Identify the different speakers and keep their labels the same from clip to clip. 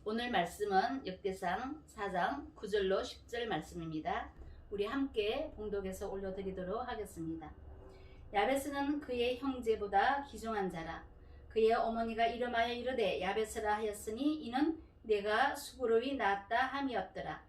Speaker 1: 오늘 말씀은 역대상 4장 9절로 10절 말씀입니다. 우리 함께 봉독해서 올려드리도록 하겠습니다. 야베스는 그의 형제보다 귀중한 자라. 그의 어머니가 이름하여 이르되 야베스라 하였으니 이는 내가 수고로이 낳았다 함이었더라.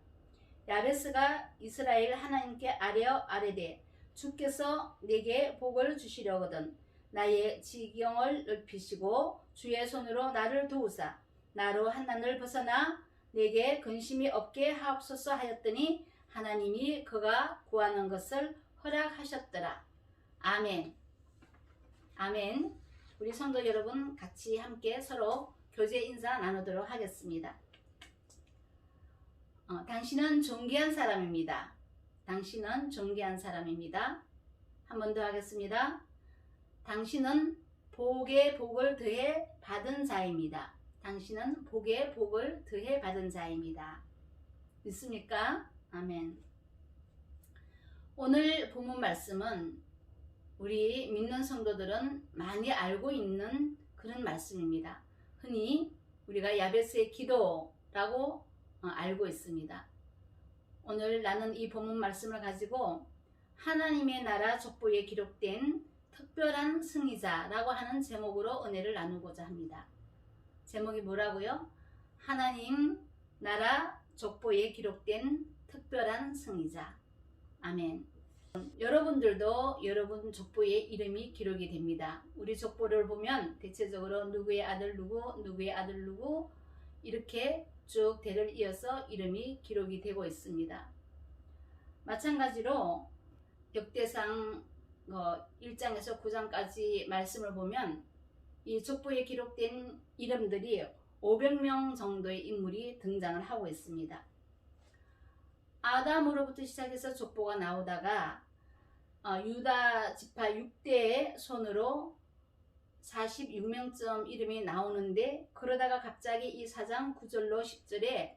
Speaker 1: 야베스가 이스라엘 하나님께 아뢰되 주께서 내게 복을 주시려거든 나의 지경을 넓히시고 주의 손으로 나를 도우사 나로 한난을 벗어나 내게 근심이 없게 하옵소서 하였더니 하나님이 그가 구하는 것을 허락하셨더라. 아멘. 아멘. 우리 성도 여러분 같이 함께 서로 교제 인사 나누도록 하겠습니다. 당신은 존귀한 사람입니다. 당신은 존귀한 사람입니다. 한 번 더 하겠습니다. 당신은 복에 복을 더해 받은 자입니다. 당신은 복에 복을 더해 받은 자입니다. 믿습니까? 아멘. 오늘 본문 말씀은 우리 믿는 성도들은 많이 알고 있는 그런 말씀입니다. 흔히 우리가 야베스의 기도라고 알고 있습니다. 오늘 나는 이 본문 말씀을 가지고 하나님의 나라 족보에 기록된 특별한 승리자라고 하는 제목으로 은혜를 나누고자 합니다. 제목이 뭐라고요? 하나님 나라 족보에 기록된 특별한 승리자. 아멘. 여러분들도 여러분 족보에 이름이 기록이 됩니다. 우리 족보를 보면 대체적으로 누구의 아들 누구, 누구의 아들 누구 이렇게 쭉 대를 이어서 이름이 기록이 되고 있습니다. 마찬가지로 역대상 1장에서 9장까지 말씀을 보면 이 족보에 기록된 이름들이 500명 정도의 인물이 등장을 하고 있습니다. 아담으로부터 시작해서 족보가 나오다가 유다 지파 6대의 손으로 46명쯤 이름이 나오는데 그러다가 갑자기 이 4장 9절로 10절에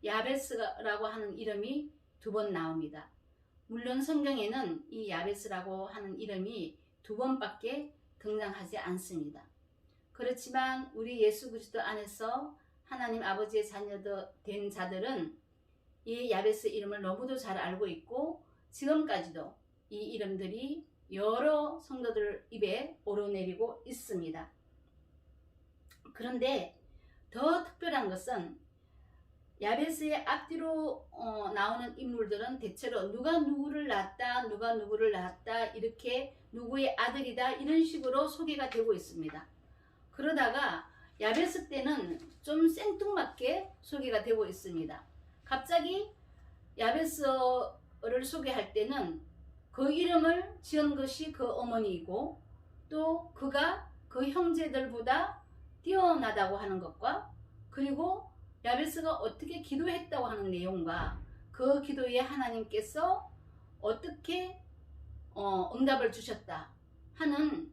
Speaker 1: 야베스라고 하는 이름이 2번 나옵니다. 물론 성경에는 이 야베스라고 하는 이름이 2번밖에 등장하지 않습니다. 그렇지만 우리 예수 그리스도 안에서 하나님 아버지의 자녀들 된 자들은 이 야베스 이름을 너무도 잘 알고 있고 지금까지도 이 이름들이 여러 성도들 입에 오르내리고 있습니다. 그런데 더 특별한 것은 야베스의 앞뒤로 나오는 인물들은 대체로 누가 누구를 낳았다, 누가 누구를 낳았다, 이렇게 누구의 아들이다 이런 식으로 소개가 되고 있습니다. 그러다가 야베스 때는 좀 생뚱맞게 소개가 되고 있습니다. 갑자기 야베스를 소개할 때는 그 이름을 지은 것이 그 어머니이고 또 그가 그 형제들보다 뛰어나다고 하는 것과 그리고 야베스가 어떻게 기도했다고 하는 내용과 그 기도에 하나님께서 어떻게 응답을 주셨다 하는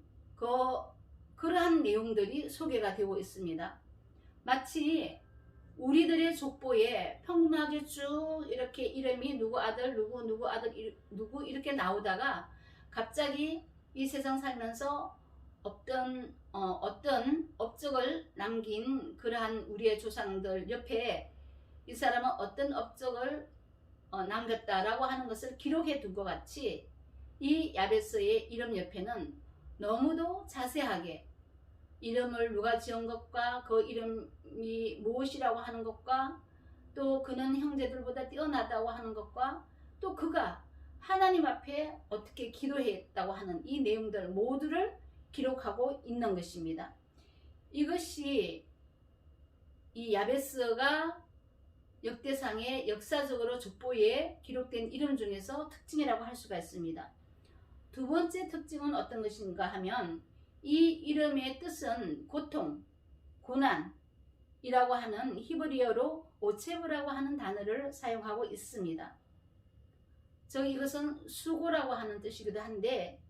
Speaker 1: 그러한 내용들이 소개가 되고 있습니다. 마치 우리들의 족보에 평범하게 쭉 이렇게 이름이 누구 아들 누구 아들 누구 이렇게 나오다가 갑자기 이 세상 살면서 어떤 업적을 남긴 그러한 우리의 조상들 옆에 이 사람은 어떤 업적을 남겼다라고 하는 것을 기록해 둔 것 같이 이 야베스의 이름 옆에는 너무도 자세하게 이름을 누가 지은 것과 그 이름이 무엇이라고 하는 것과 또 그는 형제들보다 뛰어나다고 하는 것과 또 그가 하나님 앞에 어떻게 기도했다고 하는 이 내용들 모두를 기록하고 있는 것입니다. 이것이 이 야베스가 역대상의 역사적으로 족보에 기록된 이름 중에서 특징이라고 할 수가 있습니다. 두 번째 특징은 어떤 것인가 하면 이 이름의 뜻은 고통, 고난이라고 하는 히브리어로 오체브라고 하는 단어를 사용하고 있습니다. 이것은 수고라고 하는 뜻이기도 한데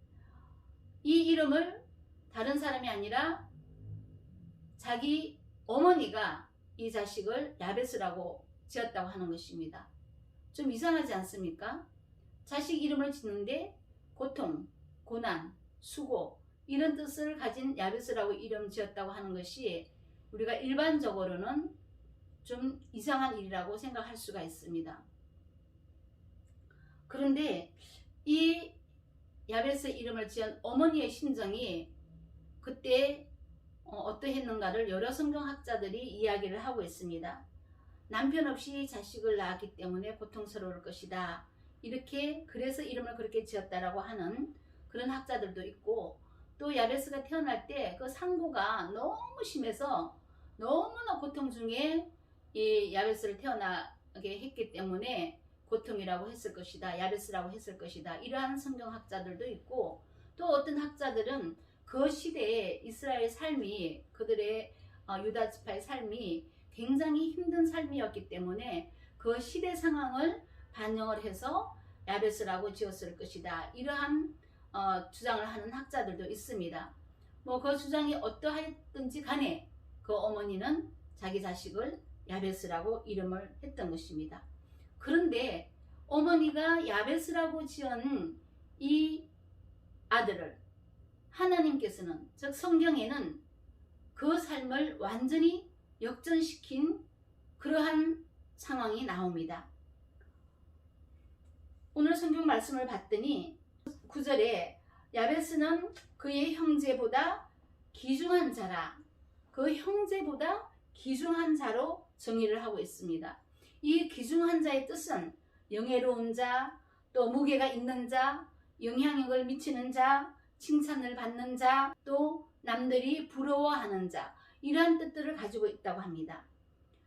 Speaker 1: 이 이름을 다른 사람이 아니라 자기 어머니가 이 자식을 야베스라고 지었다고 하는 것입니다. 좀 이상하지 않습니까? 자식 이름을 짓는데 고통, 고난, 수고 이런 뜻을 가진 야베스라고 이름 지었다고 하는 것이 우리가 일반적으로는 좀 이상한 일이라고 생각할 수가 있습니다. 그런데 이 야베스 이름을 지은 어머니의 심정이 그때 어떠했는가를 여러 성경학자들이 이야기를 하고 있습니다. 남편 없이 자식을 낳았기 때문에 고통스러울 것이다. 이렇게 그래서 이름을 그렇게 지었다라고 하는 그런 학자들도 있고, 또 야베스가 태어날 때 그 상고가 너무 심해서 너무나 고통 중에 이 야베스를 태어나게 했기 때문에 고통이라고 했을 것이다. 야베스라고 했을 것이다. 이러한 성경학자들도 있고, 또 어떤 학자들은 그 시대에 이스라엘 삶이, 그들의 유다 지파의 삶이 굉장히 힘든 삶이었기 때문에 그 시대 상황을 반영을 해서 야베스라고 지었을 것이다. 이러한 주장을 하는 학자들도 있습니다. 뭐 그 주장이 어떠하든지 간에 그 어머니는 자기 자식을 야베스라고 이름을 했던 것입니다. 그런데 어머니가 야베스라고 지은 이 아들을 하나님께서는, 즉 성경에는 그 삶을 완전히 역전시킨 그러한 상황이 나옵니다. 오늘 성경 말씀을 봤더니 9절에 야베스는 그의 형제보다 귀중한 자라, 그 형제보다 귀중한 자로 정의를 하고 있습니다. 이 귀중한 자의 뜻은 영예로운 자, 또 무게가 있는 자, 영향력을 미치는 자, 칭찬을 받는 자, 또 남들이 부러워하는 자, 이러한 뜻들을 가지고 있다고 합니다.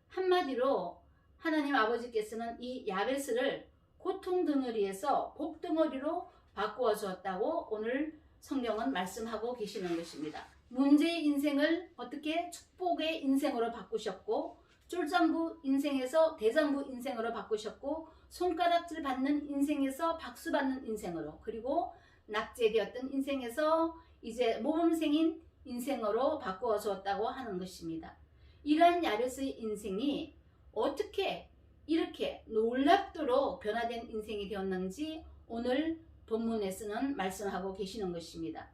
Speaker 1: 한마디로 하나님 아버지께서는 이 야베스를 고통 덩어리에서 복 덩어리로 바꾸어 주었다고 오늘 성경은 말씀하고 계시는 것입니다. 문제의 인생을 어떻게 축복의 인생으로 바꾸셨고, 쫄장부 인생에서 대장부 인생으로 바꾸셨고, 손가락질 받는 인생에서 박수 받는 인생으로, 그리고 낙제되었던 인생에서 이제 모범생인 인생으로 바꾸어 주었다고 하는 것입니다. 이러한 야베스의 인생이 어떻게 이렇게 놀랍도록 변화된 인생이 되었는지 오늘 본문에서는 말씀하고 계시는 것입니다.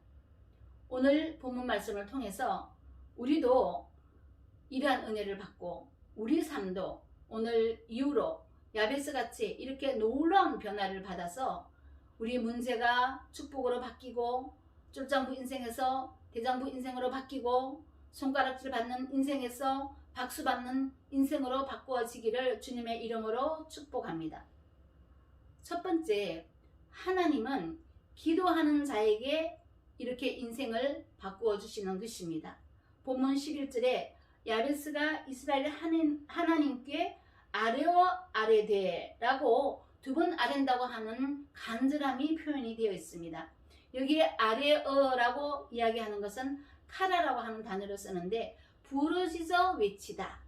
Speaker 1: 오늘 본문 말씀을 통해서 우리도 이러한 은혜를 받고 우리 삶도 오늘 이후로 야베스같이 이렇게 놀라운 변화를 받아서 우리 문제가 축복으로 바뀌고, 쫄장부 인생에서 대장부 인생으로 바뀌고, 손가락질 받는 인생에서 박수 받는 인생으로 바꾸어지기를 주님의 이름으로 축복합니다. 첫 번째, 하나님은 기도하는 자에게 이렇게 인생을 바꾸어 주시는 것입니다. 본문 11절에 야베스가 이스라엘 하나님께 아뢰어 아뢰되라고 두 번 아랜다고 하는 간절함이 표현이 되어 있습니다. 여기에 아뢰어라고 이야기하는 것은 카라라고 하는 단어를 쓰는데, 부르짖어 외치다,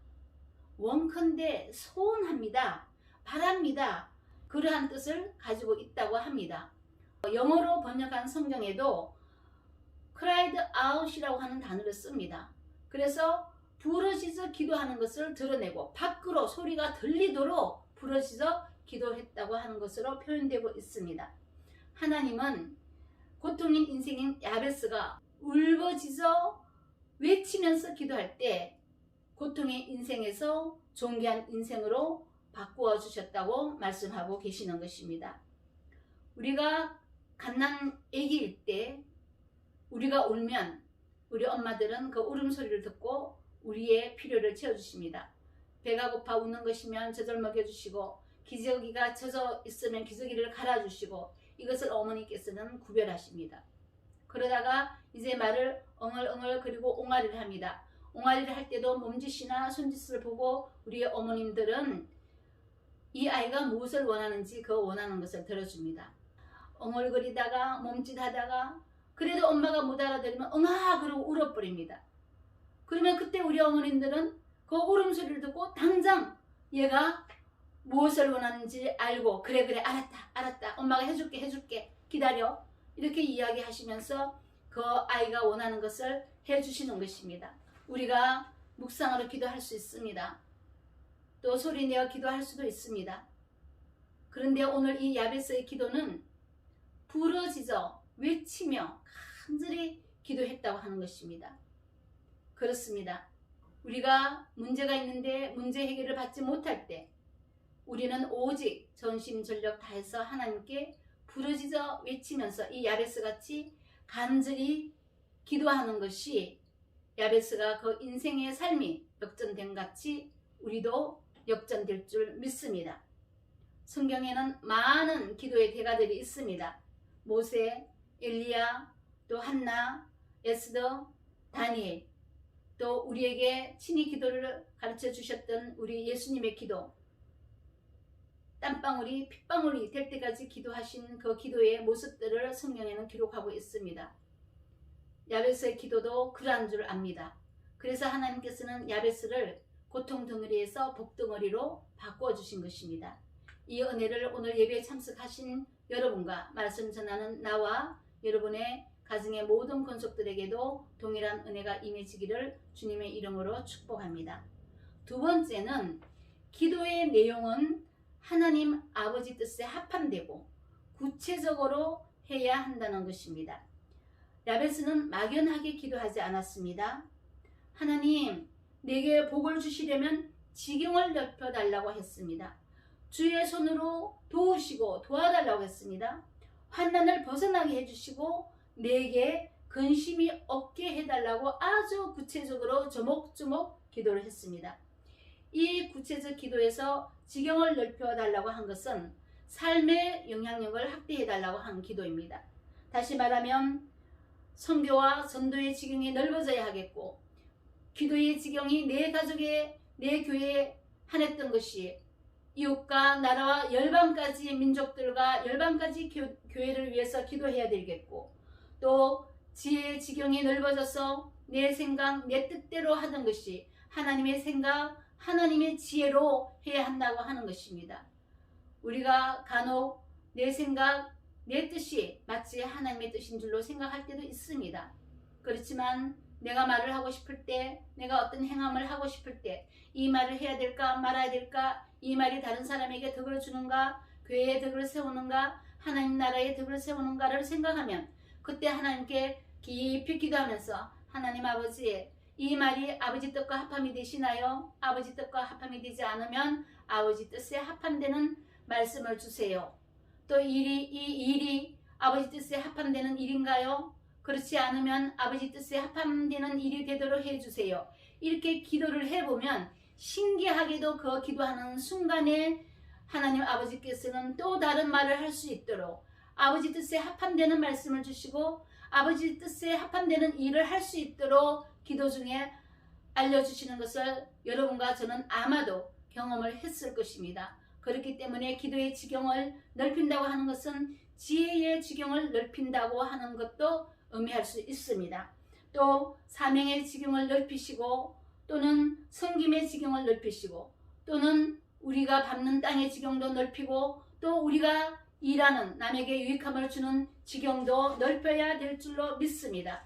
Speaker 1: 원컨대 소원합니다, 바랍니다, 그러한 뜻을 가지고 있다고 합니다. 영어로 번역한 성경에도 cried out이라고 하는 단어를 씁니다. 그래서 부르짖어 기도하는 것을 드러내고 밖으로 소리가 들리도록 부르짖어 기도했다고 하는 것으로 표현되고 있습니다. 하나님은 고통인 인생인 야베스가 울부짖어 외치면서 기도할 때 고통의 인생에서 존귀한 인생으로 바꾸어 주셨다고 말씀하고 계시는 것입니다. 우리가 갓난 아기일 때 우리가 울면 우리 엄마들은 그 울음소리를 듣고 우리의 필요를 채워주십니다. 배가 고파 우는 것이면 젖을 먹여주시고, 기저귀가 젖어 있으면 기저귀를 갈아주시고, 이것을 어머니께서는 구별하십니다. 그러다가 이제 말을 엉얼엉얼 그리고 옹알이를 합니다. 옹알이를 할 때도 몸짓이나 손짓을 보고 우리 어머님들은 이 아이가 무엇을 원하는지 그 원하는 것을 들어줍니다. 엉얼거리다가 몸짓하다가 그래도 엄마가 못 알아들으면 엉아 그러고 울어버립니다. 그러면 그때 우리 어머님들은 그 울음소리를 듣고 당장 얘가 무엇을 원하는지 알고, 그래 알았다 엄마가 해줄게 기다려, 이렇게 이야기하시면서 그 아이가 원하는 것을 해주시는 것입니다. 우리가 묵상으로 기도할 수 있습니다. 또 소리내어 기도할 수도 있습니다. 그런데 오늘 이 야베스의 기도는 부르짖어 외치며 간절히 기도했다고 하는 것입니다. 그렇습니다. 우리가 문제가 있는데 문제 해결을 받지 못할 때 우리는 오직 전심전력 다해서 하나님께 부르짖어 외치면서 이 야베스 같이 간절히 기도하는 것이 야베스가 그 인생의 삶이 역전된 같이 우리도 역전될 줄 믿습니다. 성경에는 많은 기도의 대가들이 있습니다. 모세, 엘리야, 또 한나, 에스더, 다니엘, 또 우리에게 친히 기도를 가르쳐 주셨던 우리 예수님의 기도, 땀방울이 핏방울이 될 때까지 기도하신 그 기도의 모습들을 성경에는 기록하고 있습니다. 야베스의 기도도 그러한 줄 압니다. 그래서 하나님께서는 야베스를 고통 덩어리에서 복 덩어리로 바꾸어 주신 것입니다. 이 은혜를 오늘 예배에 참석하신 여러분과 말씀 전하는 나와 여러분의 가정의 모든 권속들에게도 동일한 은혜가 임해지기를 주님의 이름으로 축복합니다. 두 번째는 기도의 내용은 하나님 아버지 뜻에 합함되고 구체적으로 해야 한다는 것입니다. 야베스는 막연하게 기도하지 않았습니다. 하나님, 내게 복을 주시려면 지경을 넓혀달라고 했습니다. 주의 손으로 도우시고 도와달라고 했습니다. 환난을 벗어나게 해주시고 내게 근심이 없게 해달라고 아주 구체적으로 조목조목 기도를 했습니다. 이 구체적 기도에서 지경을 넓혀달라고 한 것은 삶의 영향력을 확대해달라고 한 기도입니다. 다시 말하면 선교와 전도의 지경이 넓어져야 하겠고 기도의 지경이 내 가족에 내 교회에 한했던 것이 이웃과 나라와 열방까지 민족들과 열방까지 교회를 위해서 기도해야 되겠고 또 지혜의 지경이 넓어져서 내 생각 내 뜻대로 하던 것이 하나님의 생각 하나님의 지혜로 해야 한다고 하는 것입니다. 우리가 간혹 내 생각 내 뜻이 마치 하나님의 뜻인 줄로 생각할 때도 있습니다. 그렇지만 내가 말을 하고 싶을 때 내가 어떤 행함을 하고 싶을 때 이 말을 해야 될까 말아야 될까 이 말이 다른 사람에게 덕을 주는가 교회에 덕을 세우는가 하나님 나라에 덕을 세우는가를 생각하면 그때 하나님께 깊이 기도하면서 하나님 아버지 이 말이 아버지 뜻과 합함이 되시나요? 아버지 뜻과 합함이 되지 않으면 아버지 뜻에 합함되는 말씀을 주세요. 또 이 일이 아버지 뜻에 합함되는 일인가요? 그렇지 않으면 아버지 뜻에 합함되는 일이 되도록 해주세요. 이렇게 기도를 해보면 신기하게도 그 기도하는 순간에 하나님 아버지께서는 또 다른 말을 할 수 있도록 아버지 뜻에 합함되는 말씀을 주시고 아버지 뜻에 합함되는 일을 할 수 있도록 기도 중에 알려주시는 것을 여러분과 저는 아마도 경험을 했을 것입니다. 그렇기 때문에 기도의 지경을 넓힌다고 하는 것은 지혜의 지경을 넓힌다고 하는 것도 의미할 수 있습니다. 또 사명의 지경을 넓히시고 또는 섬김의 지경을 넓히시고 또는 우리가 밟는 땅의 지경도 넓히고 또 우리가 일하는 남에게 유익함을 주는 지경도 넓혀야 될 줄로 믿습니다.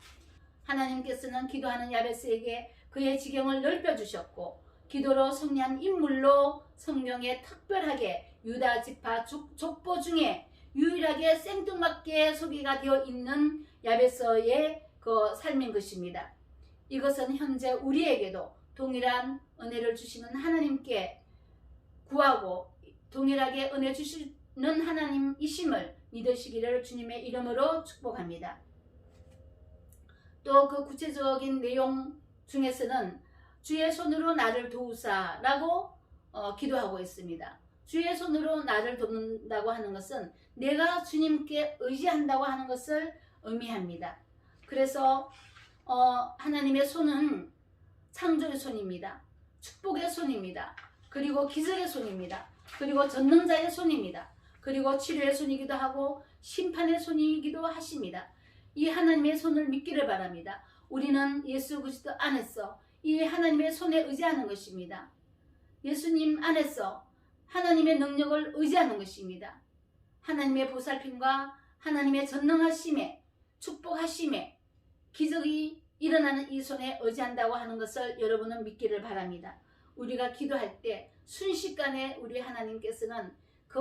Speaker 1: 하나님께서는 기도하는 야베스에게 그의 지경을 넓혀주셨고 기도로 승리한 인물로 성경에 특별하게 유다 지파 족보 중에 유일하게 생뚱맞게 소개가 되어 있는 야베스의 그 삶인 것입니다. 이것은 현재 우리에게도 동일한 은혜를 주시는 하나님께 구하고 동일하게 은혜 주시는 하나님이심을 믿으시기를 주님의 이름으로 축복합니다. 또 그 구체적인 내용 중에서는 주의 손으로 나를 도우사라고 기도하고 있습니다. 주의 손으로 나를 돕는다고 하는 것은 내가 주님께 의지한다고 하는 것을 의미합니다. 그래서 하나님의 손은 창조의 손입니다. 축복의 손입니다. 그리고 기적의 손입니다. 그리고 전능자의 손입니다. 그리고 치료의 손이기도 하고 심판의 손이기도 하십니다. 이 하나님의 손을 믿기를 바랍니다. 우리는 예수 그리스도 안에서 이 하나님의 손에 의지하는 것입니다. 예수님 안에서 하나님의 능력을 의지하는 것입니다. 하나님의 보살핌과 하나님의 전능하심에 축복하심에 기적이 일어나는 이 손에 의지한다고 하는 것을 여러분은 믿기를 바랍니다. 우리가 기도할 때 순식간에 우리 하나님께서는 그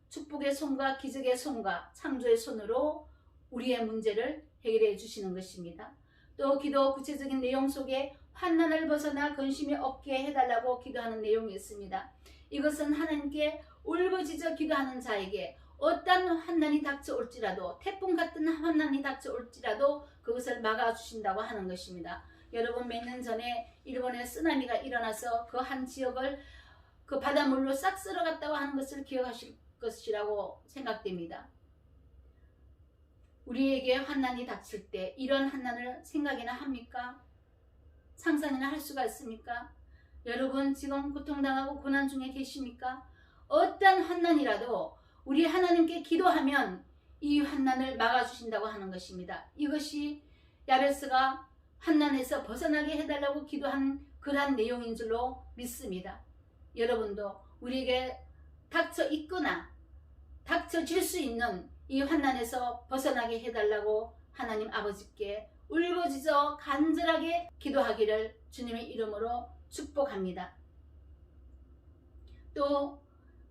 Speaker 1: 축복의 손과 기적의 손과 창조의 손으로 우리의 문제를 해결해 주시는 것입니다. 또 기도 구체적인 내용 속에 환난을 벗어나 근심이 없게 해달라고 기도하는 내용이 있습니다. 이것은 하나님께 울부짖어 기도하는 자에게 어떤 환난이 닥쳐올지라도, 태풍 같은 환난이 닥쳐올지라도 그것을 막아주신다고 하는 것입니다. 여러분, 몇 년 전에 일본에 쓰나미가 일어나서 그 한 지역을 그 바닷물로 싹 쓸어갔다고 하는 것을 기억하실 것이라고 생각됩니다. 우리에게 환난이 닥칠 때 이런 환난을 생각이나 합니까? 상상이나 할 수가 있습니까? 여러분, 지금 고통당하고 고난 중에 계십니까? 어떤 환난이라도 우리 하나님께 기도하면 이 환난을 막아주신다고 하는 것입니다. 이것이 야베스가 환난에서 벗어나게 해달라고 기도한 그러한 내용인 줄로 믿습니다. 여러분도 우리에게 닥쳐 있거나 닥쳐질 수 있는 이 환난에서 벗어나게 해달라고 하나님 아버지께 울부짖어 간절하게 기도하기를 주님의 이름으로 축복합니다. 또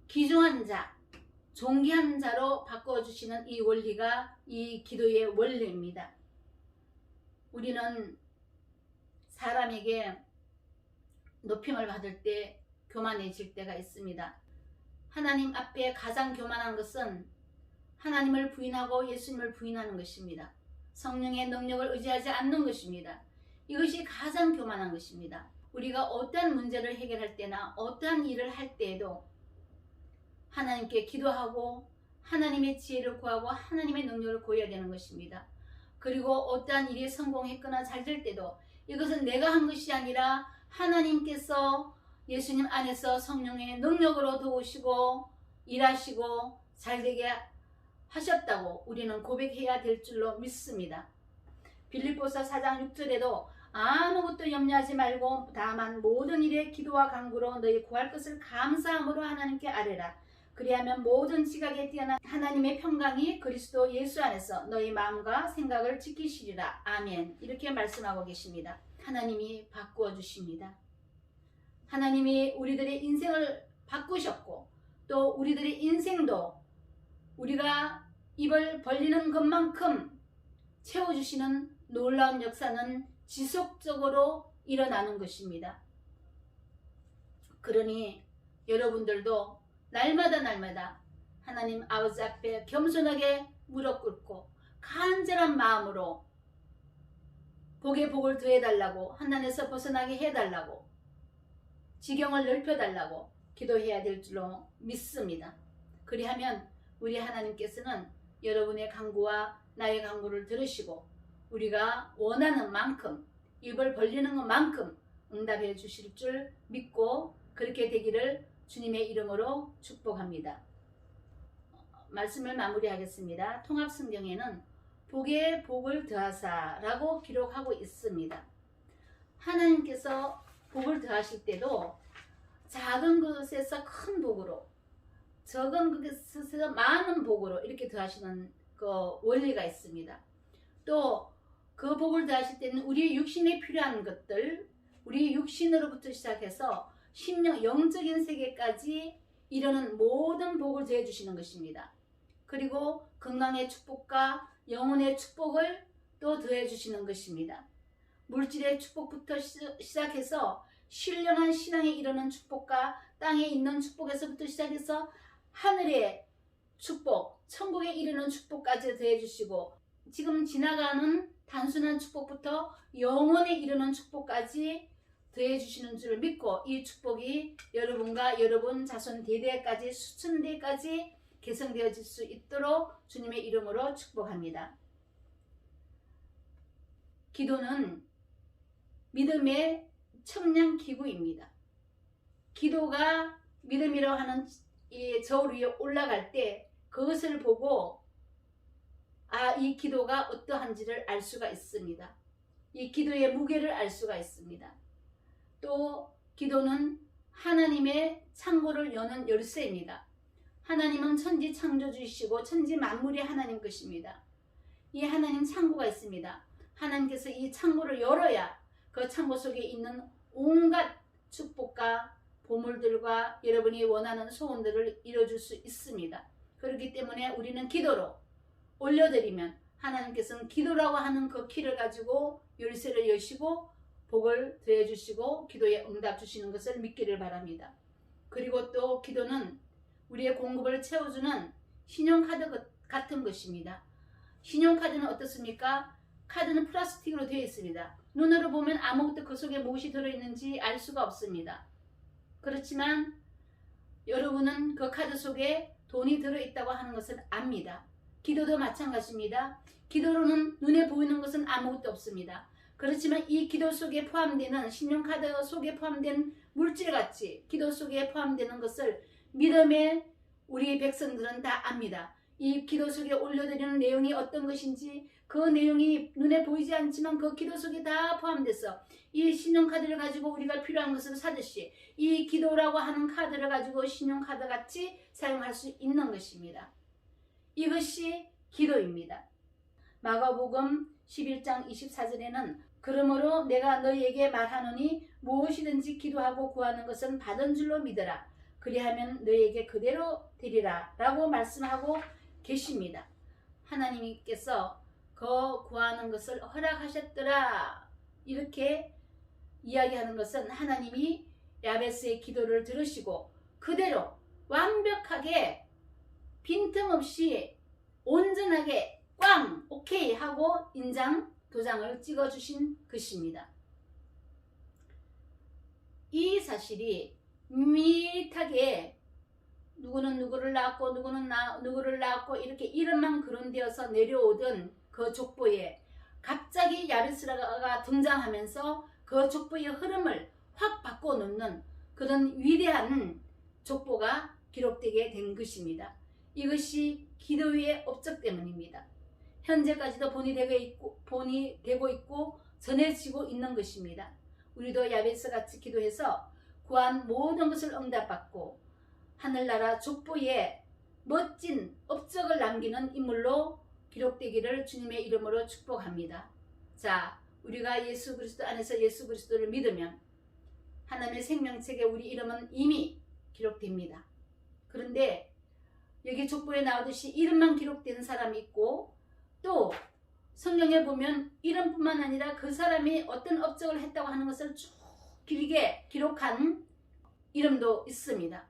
Speaker 1: 귀중한 자, 존귀한 자로 바꿔주시는 이 원리가 이 기도의 원리입니다. 우리는 사람에게 높임을 받을 때 교만해질 때가 있습니다. 하나님 앞에 가장 교만한 것은 하나님을 부인하고 예수님을 부인하는 것입니다. 성령의 능력을 의지하지 않는 것입니다. 이것이 가장 교만한 것입니다. 우리가 어떠한 문제를 해결할 때나 어떠한 일을 할 때에도 하나님께 기도하고 하나님의 지혜를 구하고 하나님의 능력을 구해야 되는 것입니다. 그리고 어떠한 일이 성공했거나 잘 될 때도 이것은 내가 한 것이 아니라 하나님께서 예수님 안에서 성령의 능력으로 도우시고 일하시고 잘되게 하셨다고 우리는 고백해야 될 줄로 믿습니다. 빌립보서 4장 6절에도 아무것도 염려하지 말고 다만 모든 일에 기도와 간구로 너희 구할 것을 감사함으로 하나님께 아뢰라. 그리하면 모든 지각에 뛰어난 하나님의 평강이 그리스도 예수 안에서 너희 마음과 생각을 지키시리라. 아멘. 이렇게 말씀하고 계십니다. 하나님이 바꾸어 주십니다. 하나님이 우리들의 인생을 바꾸셨고 또 우리들의 인생도 우리가 입을 벌리는 것만큼 채워주시는 놀라운 역사는 지속적으로 일어나는 것입니다. 그러니 여러분들도 날마다 하나님 아버지 앞에 겸손하게 무릎 꿇고 간절한 마음으로 복에 복을 더해달라고, 환난에서 벗어나게 해달라고, 지경을 넓혀달라고 기도해야 될 줄로 믿습니다. 그리하면 우리 하나님께서는 여러분의 간구와 나의 간구를 들으시고 우리가 원하는 만큼, 입을 벌리는 것만큼 응답해 주실 줄 믿고 그렇게 되기를 주님의 이름으로 축복합니다. 말씀을 마무리하겠습니다. 통합성경에는 복에 복을 더하사라고 기록하고 있습니다. 하나님께서 복을 더하실 때도 작은 것에서 큰 복으로, 적은 것에서 많은 복으로 이렇게 더하시는 그 원리가 있습니다. 또 그 복을 더하실 때는 우리의 육신에 필요한 것들, 우리 육신으로부터 시작해서 심령, 영적인 세계까지 이르는 모든 복을 더해 주시는 것입니다. 그리고 건강의 축복과 영혼의 축복을 또 더해 주시는 것입니다. 물질의 축복부터 시작해서 신령한 신앙에 이르는 축복과 땅에 있는 축복에서부터 시작해서 하늘의 축복, 천국에 이르는 축복까지 더해 주시고 지금 지나가는 단순한 축복부터 영원에 이르는 축복까지 더해 주시는 줄 믿고 이 축복이 여러분과 여러분 자손 대대까지 수천 대까지 계승되어질 수 있도록 주님의 이름으로 축복합니다. 기도는 믿음의 청량기구입니다. 기도가 믿음이라고 하는 이 저울 위에 올라갈 때 그것을 보고 이 기도가 어떠한지를 알 수가 있습니다. 이 기도의 무게를 알 수가 있습니다. 또 기도는 하나님의 창고를 여는 열쇠입니다. 하나님은 천지 창조주이시고 천지 만물이 하나님 것입니다. 이 하나님 창고가 있습니다. 하나님께서 이 창고를 열어야 그 창고 속에 있는 온갖 축복과 보물들과 여러분이 원하는 소원들을 이뤄줄 수 있습니다. 그렇기 때문에 우리는 기도로 올려드리면 하나님께서는 기도라고 하는 그 키를 가지고 열쇠를 여시고 복을 더해 주시고 기도에 응답 주시는 것을 믿기를 바랍니다. 그리고 또 기도는 우리의 공급을 채워주는 신용카드 같은 것입니다. 신용카드는 어떻습니까? 카드는 플라스틱으로 되어 있습니다. 눈으로 보면 아무것도 그 속에 무엇이 들어있는지 알 수가 없습니다. 그렇지만 여러분은 그 카드 속에 돈이 들어있다고 하는 것을 압니다. 기도도 마찬가지입니다. 기도로는 눈에 보이는 것은 아무것도 없습니다. 그렇지만 이 기도 속에 포함되는 신용카드 속에 포함된 물질같이 기도 속에 포함되는 것을 믿음의 우리 백성들은 다 압니다. 이 기도 속에 올려드리는 내용이 어떤 것인지 그 내용이 눈에 보이지 않지만 그 기도 속에 다 포함돼서 이 신용카드를 가지고 우리가 필요한 것을 사듯이 이 기도라고 하는 카드를 가지고 신용카드 같이 사용할 수 있는 것입니다. 이것이 기도입니다. 마가복음 11장 24절에는 그러므로 내가 너희에게 말하노니 무엇이든지 기도하고 구하는 것은 받은 줄로 믿으라. 그리하면 너희에게 그대로 되리라 라고 말씀하고 계십니다. 하나님께서 그 구하는 것을 허락하셨더라 이렇게 이야기하는 것은 하나님이 야베스의 기도를 들으시고 그대로 완벽하게 빈틈없이 온전하게 꽝 오케이 하고 인장 도장을 찍어주신 것입니다. 이 사실이 밋밋하게 누구는 누구를 낳았고 누구는 누구를 낳았고 이렇게 이름만 거론되어서 내려오던 그 족보에 갑자기 야베스가 등장하면서 그 족보의 흐름을 확 바꿔놓는 그런 위대한 족보가 기록되게 된 것입니다. 이것이 기도의 업적 때문입니다. 현재까지도 본이 되고 있고 전해지고 있는 것입니다. 우리도 야베스 같이 기도해서 구한 모든 것을 응답받고 하늘나라 족보에 멋진 업적을 남기는 인물로 기록되기를 주님의 이름으로 축복합니다. 자, 우리가 예수 그리스도 안에서 예수 그리스도를 믿으면 하나님의 생명책에 우리 이름은 이미 기록됩니다. 그런데 여기 족보에 나오듯이 이름만 기록된 사람이 있고 또 성경에 보면 이름뿐만 아니라 그 사람이 어떤 업적을 했다고 하는 것을 쭉 길게 기록한 이름도 있습니다.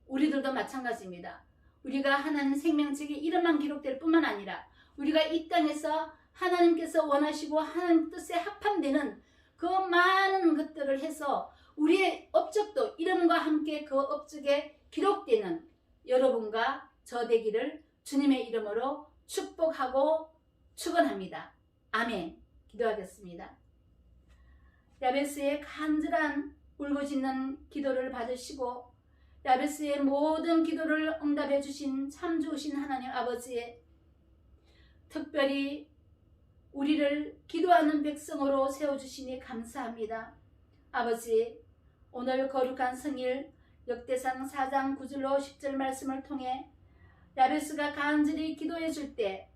Speaker 1: 우리들도 마찬가지입니다. 우리가 하나님 생명책에 이름만 기록될 뿐만 아니라 우리가 이 땅에서 하나님께서 원하시고 하나님 뜻에 합함되는 그 많은 것들을 해서 우리의 업적도 이름과 함께 그 업적에 기록되는 여러분과 저 되기를 주님의 이름으로 축복하고 축원합니다. 아멘. 기도하겠습니다. 야베스의 간절한 울부짖는 기도를 받으시고 야베스의 모든 기도를 응답해 주신 참 좋으신 하나님 아버지의 특별히 우리를 기도하는 백성으로 세워주시니 감사합니다. 아버지, 오늘 거룩한 성일 역대상 4장 9절로 10절 말씀을 통해 야베스가 간절히 기도해 줄 때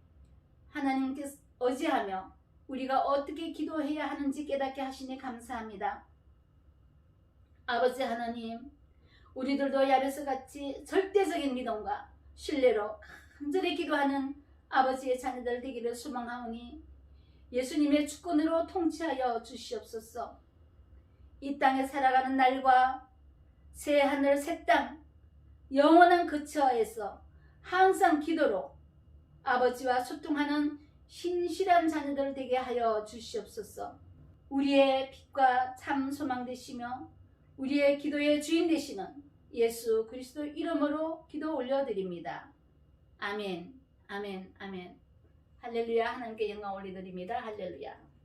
Speaker 1: 하나님께서 의지하며 우리가 어떻게 기도해야 하는지 깨닫게 하시니 감사합니다. 아버지 하나님, 우리들도 야베스같이 절대적인 믿음과 신뢰로 간절히 기도하는 아버지의 자녀들 되기를 소망하오니 예수님의 주권으로 통치하여 주시옵소서. 이 땅에 살아가는 날과 새 하늘 새 땅 영원한 거처에서 항상 기도로 아버지와 소통하는 신실한 자녀들 되게 하여 주시옵소서. 우리의 빛과 참 소망 되시며 우리의 기도의 주인 되시는 예수 그리스도 이름으로 기도 올려드립니다. 아멘, 아멘, 아멘. 할렐루야. 하나님께 영광 올려드립니다. 할렐루야.